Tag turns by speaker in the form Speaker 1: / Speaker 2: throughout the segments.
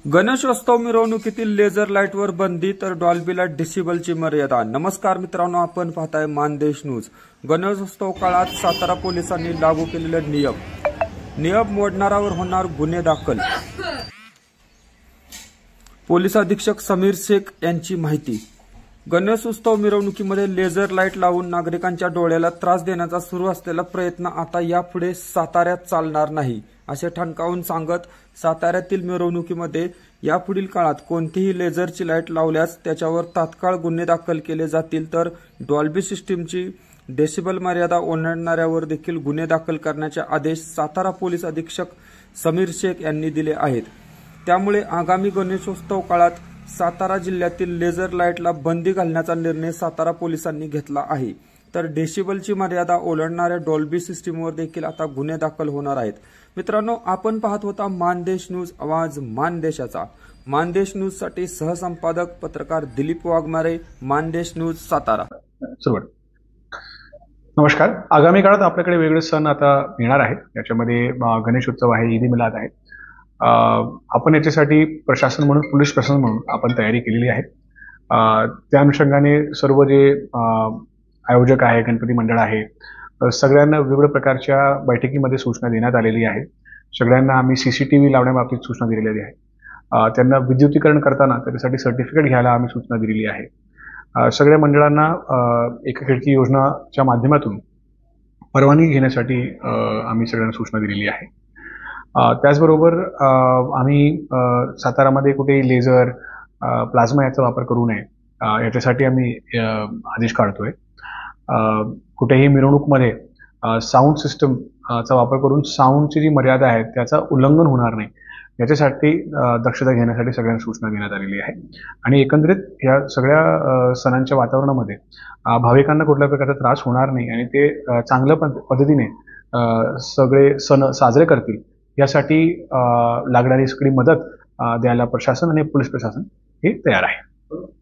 Speaker 1: Ganeshotsav मिरवणुकीतील laser लाईटवर बंदी तर डॉल्बीला डेसिबलची मर्यादा। नमस्कार मित्रांनो, आपण पाहताय मानदेश न्यूज। गणेशोत्सव काळात सातारा पोलिसांनी लागू केलेले नियम मोडणाऱ्यावर होणार गुन्हे दाखल। पोलीस अधीक्षक समीर शेख यांची माहिती। गणेशोत्सव मिरवणुकीमध्ये लेझर लाईट लावून नागरिकांच्या डोळ्याला त्रास देण्याचा सुरू असलेला प्रयत्न आता यापुढे साताऱ्यात चालणार नाही, असे ठणकावून सांगत साताऱ्यातील मिरवणुकीमध्ये यापुढील काळात कोणतीही लेझरची लाईट लावल्यास त्याच्यावर तात्काळ गुन्हे दाखल केले जातील, तर डॉल्बी सिस्टीमची डेसिबल मर्यादा ओलांडणाऱ्यावर देखील गुन्हे दाखल करण्याचे आदेश सातारा पोलीस अधीक्षक समीर शेख यांनी दिले आहेत। त्यामुळे आगामी गणेशोत्सव काळात सातारा जिल्ह्यातील लेझर लाईटला बंदी घालण्याचा निर्णय सातारा पोलिसांनी घेतला आहे। तर डेसिबलची मर्यादा ओलांडणाऱ्या डॉल्बी सिस्टीमवर देखील आता गुन्हे दाखल होणार आहेत। मित्रांनो, आपण पाहत होता मानदेश न्यूज, आवाज मानदेशाचा। मानदेश न्यूज साठी सहसंपादक पत्रकार दिलीप वाघमारे, मानदेश न्यूज सातारा।
Speaker 2: सुरुवात। नमस्कार। आगामी काळात आपल्याकडे वेगळे सण आता येणार आहेत। याच्यामध्ये गणेश उत्सव आहे, ईद मिलाद आहे। आपण याच्यासाठी प्रशासन म्हणून, पोलीस प्रशासन म्हणून आपण तयारी केलेली आहे। त्या अनुषंगाने सर्व जे आयोजक आहे, गणपती मंडळ आहे, सगळ्यांना वेगवेगळ्या प्रकारच्या बैठकीमध्ये सूचना देण्यात आलेली आहे। सगळ्यांना आम्ही सीसीटीव्ही लावण्याबाबतीत सूचना दिलेली आहे। त्यांना विद्युतीकरण करताना त्याच्यासाठी सर्टिफिकेट घ्यायला आम्ही सूचना दिलेली आहे। सगळ्या मंडळांना एका खिडकी योजनाच्या माध्यमातून परवानगी घेण्यासाठी आम्ही सगळ्यांना सूचना दिलेली आहे। त्याचबरोबर आम्ही सातारामध्ये कुठेही लेझर, प्लाझ्मा याचा वापर करू नये याच्यासाठी आम्ही आदेश काढतोय। कुठेही मिरवणूकमध्ये साऊंड सिस्टमचा वापर करून साऊंडची जी मर्यादा आहे त्याचा उल्लंघन होणार नाही याच्यासाठी दक्षता घेण्यासाठी सगळ्यांना सूचना देण्यात आलेली आहे। आणि एकंदरीत या सगळ्या सणांच्या वातावरणामध्ये भाविकांना कुठल्या प्रकारचा त्रास होणार नाही आणि ते चांगल्या पद्धतीने सगळे सण साजरे करतील यासाठी लागणारी सगळी मदत द्यायला प्रशासन आणि पोलीस प्रशासन हे तयार आहे।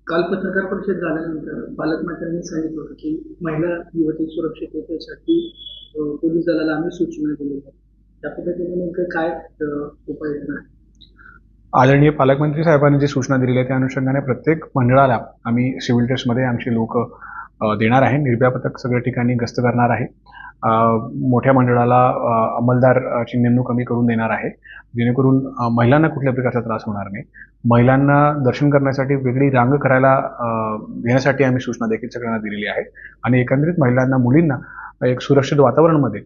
Speaker 3: काल पत्रकार परिषद झाल्यानंतर पालकमंत्र्यांनी सांगितलं होतं की महिला युवती सुरक्षिततेसाठी पोलीस दलाला आम्ही सूचना दिल्या आहेत। त्या पद्धतीने नेमकं काय उपाययोजना आहे?
Speaker 2: आदरणीय पालकमंत्री साहेबांनी जी सूचना दिलेली आहे त्या अनुषंगाने प्रत्येक मंडळाला आम्ही सिव्हिल ड्रेसमध्ये आमचे लोक देणार आहे। निर्भया पथक सगळ्या ठिकाणी गस्त करणार आहे। मोठ्या मंडळाला अंमलदारची नेमणूक आम्ही करून देणार आहे, जेणेकरून महिलांना कुठल्या प्रकारचा त्रास होणार नाही। महिलांना दर्शन करण्यासाठी वेगळी रांग करायला घेण्यासाठी आम्ही सूचना देखील सगळ्यांना दिलेली आहे। आणि एकंदरीत महिलांना, मुलींना एक सुरक्षित वातावरणामध्ये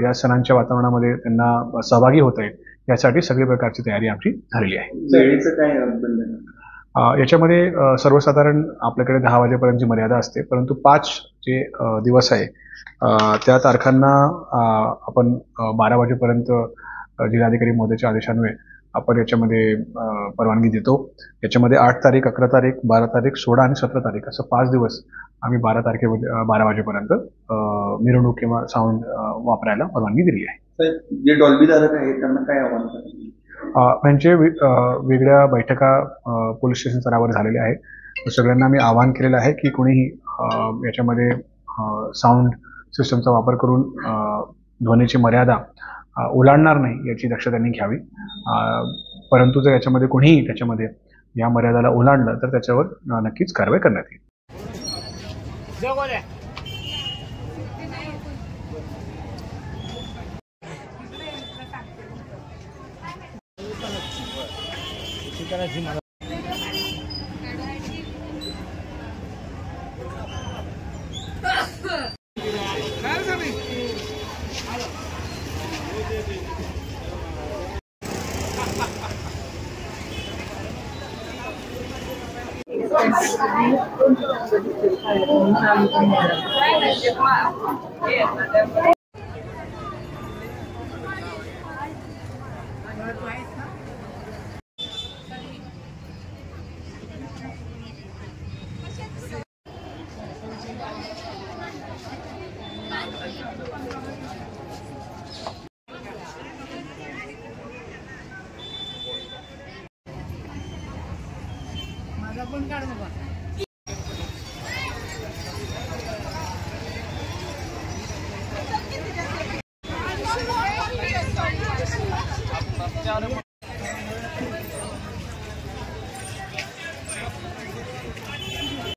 Speaker 2: या सणांच्या वातावरणामध्ये त्यांना सहभागी होता येईल यासाठी सगळ्या प्रकारची तयारी आमची झालेली आहे।
Speaker 3: वेळेचं काय बंधन?
Speaker 2: याच्यामध्ये सर्वसाधारण आपल्याकडे 10 वाजेपर्यंतची मर्यादा असते, परंतु 5 जे दिवस आहे त्या तारखांना आपण 12 वाजेपर्यंत जिल्हाधिकारी महोदयाच्या आदेशान्वये आपण याच्यामध्ये परवानगी देतो। याच्यामध्ये 8 तारीख, 11 तारीख, 12 तारीख, 16 आणि 17 तारीख असं 5 दिवस आम्ही 12 तारखेमध्ये 12 वाजेपर्यंत मिरवणूक किंवा साऊंड वापरायला परवानगी दिली आहे।
Speaker 3: जे डॉल्बी धारक आहेत त्यांना काय आव्हान करायचं?
Speaker 2: म्हणजे वेगळ्या बैठका पोलीस स्टेशन स्तरावर झालेल्या आहेत। सगळ्यांना मी आवाहन केलेलं आहे की कोणीही याच्यामध्ये साऊंड सिस्टमचा वापर करून ध्वनीची मर्यादा ओलांडणार नाही याची दक्षता त्यांनी घ्यावी। परंतु जर याच्यामध्ये कोणीही त्याच्यामध्ये या मर्यादाला ओलांडलं तर त्याच्यावर नक्कीच कारवाई करण्यात येईल।
Speaker 4: माझा पण काढ बाबा।